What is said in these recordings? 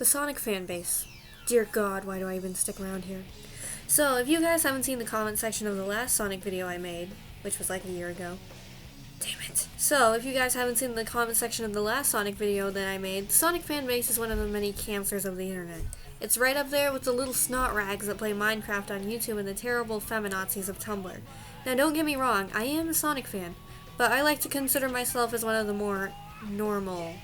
The Sonic fanbase. Dear God, why do I even stick around here? So, if you guys haven't seen the comment section of the last Sonic video I made, which was like a year ago. Damn it. So, if you guys haven't seen the comment section of the last Sonic video that I made, the Sonic fanbase is one of the many cancers of the internet. It's right up there with the little snot rags that play Minecraft on YouTube and the terrible feminazis of Tumblr. Now, don't get me wrong, I am a Sonic fan, but I like to consider myself as one of the more normal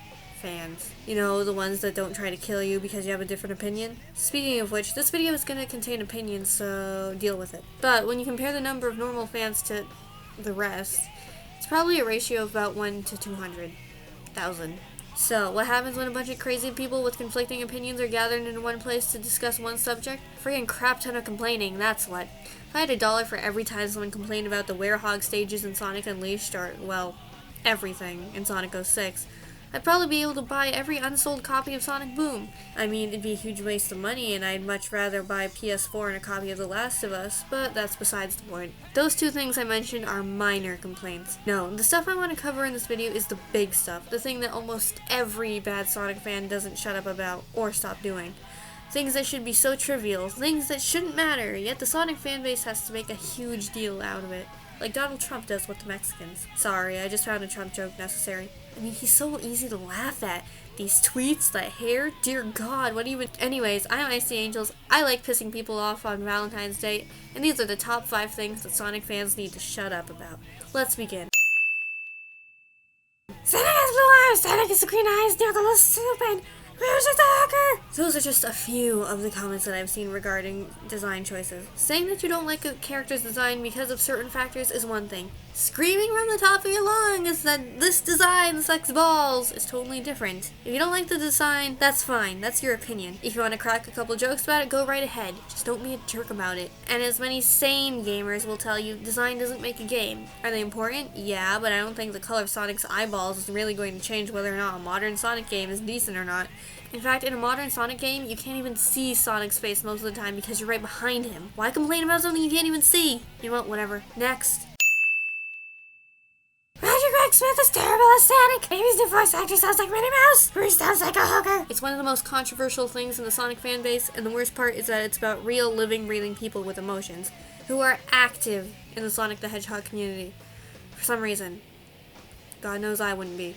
fans. You know, the ones that don't try to kill you because you have a different opinion. Speaking of which, this video is going to contain opinions, so deal with it. But when you compare the number of normal fans to the rest, it's probably a ratio of about 1 to 200,000. So, what happens when a bunch of crazy people with conflicting opinions are gathered in one place to discuss one subject? Friggin' crap ton of complaining, that's what. If I had $1 for every time someone complained about the werehog stages in Sonic Unleashed, or, well, everything in Sonic 06, I'd probably be able to buy every unsold copy of Sonic Boom. I mean, it'd be a huge waste of money, and I'd much rather buy a PS4 and a copy of The Last of Us, but that's besides the point. Those two things I mentioned are minor complaints. No, the stuff I want to cover in this video is the big stuff, the thing that almost every bad Sonic fan doesn't shut up about or stop doing. Things that should be so trivial, things that shouldn't matter, yet the Sonic fanbase has to make a huge deal out of it. Like Donald Trump does with the Mexicans. Sorry, I just found a Trump joke necessary. I mean, he's so easy to laugh at. These tweets, that hair, dear God, what even... Anyways, I'm Icy Angels. I like pissing people off on Valentine's Day, and these are the top 5 things that Sonic fans need to shut up about. Let's begin. Sonic has blue eyes, Sonic has green eyes, they're the most stupid. Where's the talker? Those are just a few of the comments that I've seen regarding design choices. Saying that you don't like a character's design because of certain factors is one thing. Screaming from the top of your lungs that this design sucks balls is totally different. If you don't like the design, that's fine. That's your opinion. If you want to crack a couple jokes about it, go right ahead. Just don't be a jerk about it. And as many sane gamers will tell you, design doesn't make a game. Are they important? Yeah, but I don't think the color of Sonic's eyeballs is really going to change whether or not a modern Sonic game is decent or not. In fact, in a modern Sonic game, you can't even see Sonic's face most of the time because you're right behind him. Why complain about something you can't even see? You know what, whatever. Next. Greg Smith is terrible as Sonic. Baby's new voice actor sounds like Minnie Mouse. Bruce sounds like a hooker. It's one of the most controversial things in the Sonic fanbase, and the worst part is that it's about real, living, breathing people with emotions who are active in the Sonic the Hedgehog community. For some reason. God knows I wouldn't be.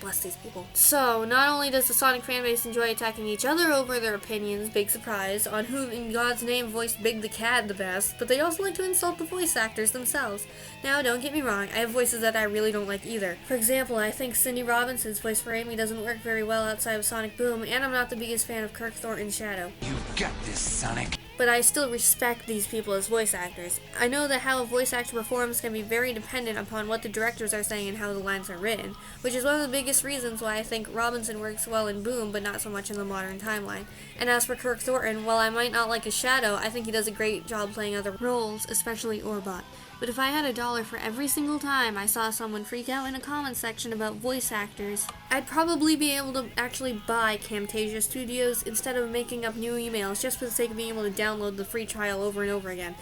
Bless these people. So, not only does the Sonic fanbase enjoy attacking each other over their opinions, big surprise, on who in God's name voiced Big the Cat the best, but they also like to insult the voice actors themselves. Now, don't get me wrong, I have voices that I really don't like either. For example, I think Cindy Robinson's voice for Amy doesn't work very well outside of Sonic Boom, and I'm not the biggest fan of Kirk Thornton's Shadow. You've got this, Sonic. But I still respect these people as voice actors. I know that how a voice actor performs can be very dependent upon what the directors are saying and how the lines are written, which is one of the biggest reasons why I think Robinson works well in Boom, but not so much in the modern timeline. And as for Kirk Thornton, while I might not like his Shadow, I think he does a great job playing other roles, especially Orbot. But if I had $1 for every single time I saw someone freak out in a comment section about voice actors, I'd probably be able to actually buy Camtasia Studios instead of making up new emails just for the sake of being able to download the free trial over and over again.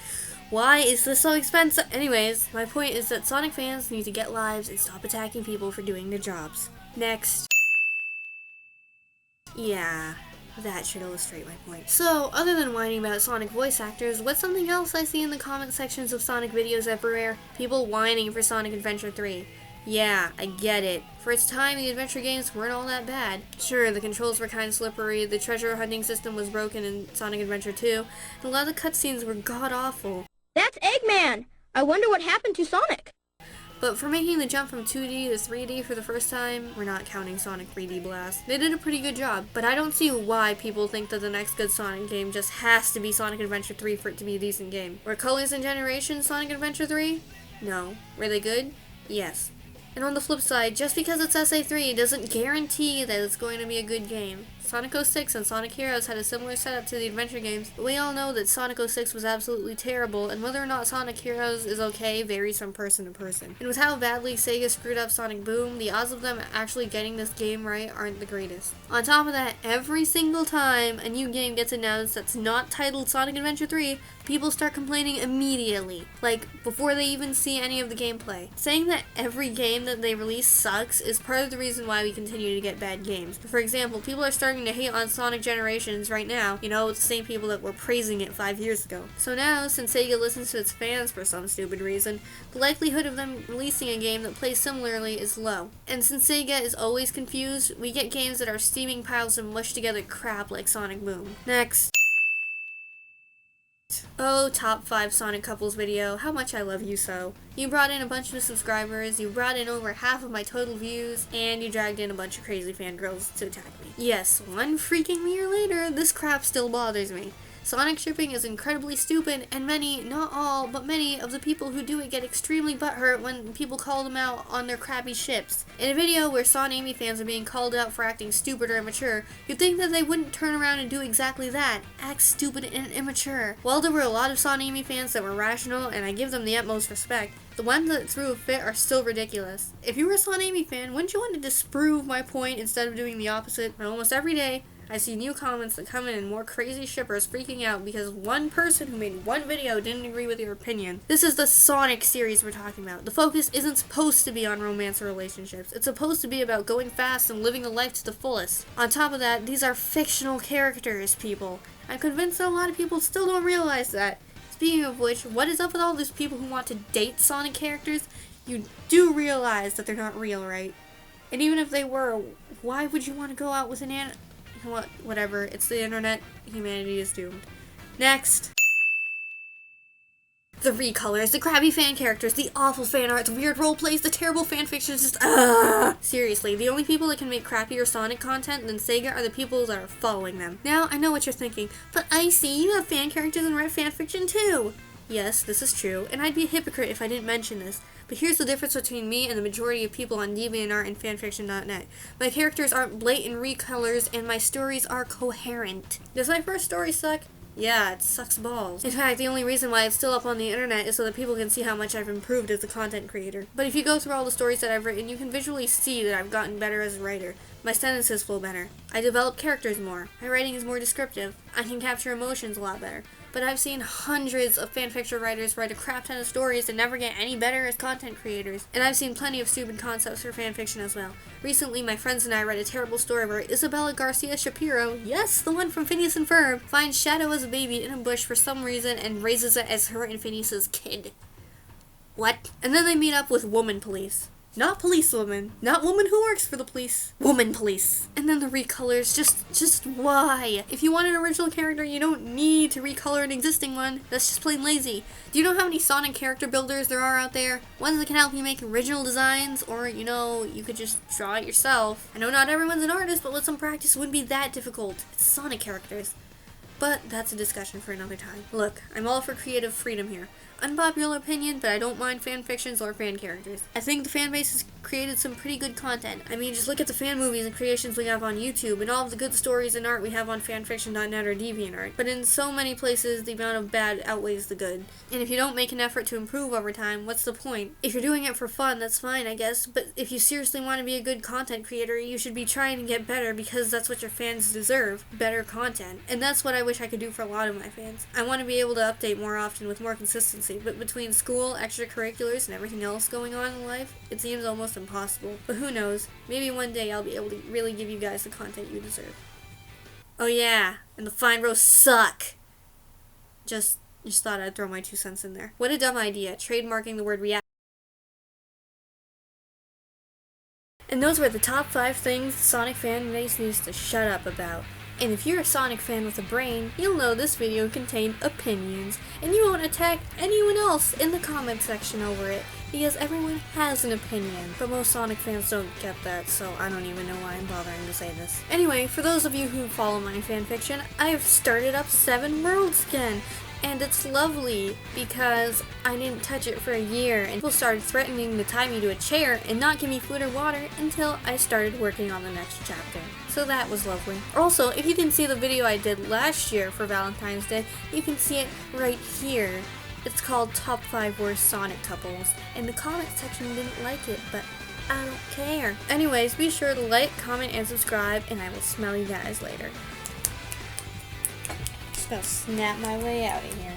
Why is this so expensive? Anyways, my point is that Sonic fans need to get lives and stop attacking people for doing their jobs. Next. Yeah. That should illustrate my point. So, other than whining about Sonic voice actors, what's something else I see in the comment sections of Sonic videos everywhere? People whining for Sonic Adventure 3. Yeah, I get it. For its time, the adventure games weren't all that bad. Sure, the controls were kind of slippery, the treasure hunting system was broken in Sonic Adventure 2, and a lot of the cutscenes were god-awful. That's Eggman! I wonder what happened to Sonic. But for making the jump from 2D to 3D for the first time, we're not counting Sonic 3D Blast. They did a pretty good job, but I don't see why people think that the next good Sonic game just has to be Sonic Adventure 3 for it to be a decent game. Were Colors and Generations Sonic Adventure 3? No. Were they good? Yes. And on the flip side, just because it's SA3 doesn't guarantee that it's going to be a good game. Sonic 06 and Sonic Heroes had a similar setup to the adventure games, but we all know that Sonic 06 was absolutely terrible, and whether or not Sonic Heroes is okay varies from person to person. And with how badly Sega screwed up Sonic Boom, the odds of them actually getting this game right aren't the greatest. On top of that, every single time a new game gets announced that's not titled Sonic Adventure 3, people start complaining immediately, like before they even see any of the gameplay. Saying that every game that they release sucks is part of the reason why we continue to get bad games. For example, people are starting to hate on Sonic Generations right now. You know, it's the same people that were praising it 5 years ago. So now, since Sega listens to its fans for some stupid reason, the likelihood of them releasing a game that plays similarly is low. And since Sega is always confused, we get games that are steaming piles of mushed together crap like Sonic Boom. Next. Oh, top 5 Sonic couples video, how much I love you so. You brought in a bunch of subscribers, you brought in over half of my total views, and you dragged in a bunch of crazy fangirls to attack me. Yes, 1 freaking year later, this crap still bothers me. Sonic shipping is incredibly stupid, and many, not all, but many of the people who do it get extremely butthurt when people call them out on their crappy ships. In a video where Son Amy fans are being called out for acting stupid or immature, you'd think that they wouldn't turn around and do exactly that, act stupid and immature. While there were a lot of Son Amy fans that were rational, and I give them the utmost respect, the ones that threw a fit are still ridiculous. If you were a Son Amy fan, wouldn't you want to disprove my point instead of doing the opposite? And almost every day, I see new comments that come in and more crazy shippers freaking out because one person who made one video didn't agree with your opinion. This is the Sonic series we're talking about. The focus isn't supposed to be on romance or relationships. It's supposed to be about going fast and living a life to the fullest. On top of that, these are fictional characters, people. I'm convinced that a lot of people still don't realize that. Speaking of which, what is up with all these people who want to date Sonic characters? You do realize that they're not real, right? And even if they were, why would you want to go out with an whatever, it's the internet, humanity is doomed. Next. The recolors, the crappy fan characters, the awful fan art, the weird roleplays, the terrible fanfictions, just Seriously, the only people that can make crappier Sonic content than Sega are the people that are following them. Now, I know what you're thinking, but Icy, you have fan characters and write fanfiction too! Yes, this is true, and I'd be a hypocrite if I didn't mention this. But here's the difference between me and the majority of people on DeviantArt and fanfiction.net. My characters aren't blatant recolors, and my stories are coherent. Does my first story suck? Yeah, it sucks balls. In fact, the only reason why it's still up on the internet is so that people can see how much I've improved as a content creator. But if you go through all the stories that I've written, you can visually see that I've gotten better as a writer. My sentences flow better. I develop characters more. My writing is more descriptive. I can capture emotions a lot better. But I've seen hundreds of fanfiction writers write a crap ton of stories and never get any better as content creators. And I've seen plenty of stupid concepts for fanfiction as well. Recently, my friends and I read a terrible story where Isabella Garcia Shapiro, yes, the one from Phineas and Ferb, finds Shadow as a baby in a bush for some reason and raises it as her and Phineas's kid. What? And then they meet up with Woman Police. Not policewoman. Not woman who works for the police. Woman police. And then the recolors. Just why? If you want an original character, you don't need to recolor an existing one. That's just plain lazy. Do you know how many Sonic character builders there are out there? Ones that can help you make original designs, or, you know, you could just draw it yourself. I know not everyone's an artist, but with some practice it wouldn't be that difficult. It's Sonic characters. But that's a discussion for another time. Look, I'm all for creative freedom here. Unpopular opinion, but I don't mind fan fictions or fan characters. I think the fan base has created some pretty good content. I mean, just look at the fan movies and creations we have on YouTube, and all of the good stories and art we have on fanfiction.net or DeviantArt. But in so many places, the amount of bad outweighs the good. And if you don't make an effort to improve over time, what's the point? If you're doing it for fun, that's fine, I guess, but if you seriously want to be a good content creator, you should be trying to get better because that's what your fans deserve. Better content. And that's what I wish I could do for a lot of my fans. I want to be able to update more often with more consistency, but between school, extracurriculars, and everything else going on in life, it seems almost impossible. But who knows, maybe one day I'll be able to really give you guys the content you deserve. Oh yeah, and the fine roasts suck! Just thought I'd throw my 2 cents in there. What a dumb idea, trademarking the word react. And those were the top 5 things the Sonic fan base needs to shut up about. And if you're a Sonic fan with a brain, you'll know this video contained opinions, and you won't attack anyone else in the comment section over it, because everyone has an opinion. But most Sonic fans don't get that, so I don't even know why I'm bothering to say this. Anyway, for those of you who follow my fanfiction, I've started up 7 worlds again. And it's lovely because I didn't touch it for a year and people started threatening to tie me to a chair and not give me food or water until I started working on the next chapter. So that was lovely. Also, if you didn't see the video I did last year for Valentine's Day, you can see it right here. It's called Top 5 Worst Sonic Couples, and the comment section didn't like it, but I don't care. Anyways, be sure to like, comment, and subscribe, and I will smell you guys later. Just gonna snap my way out of here.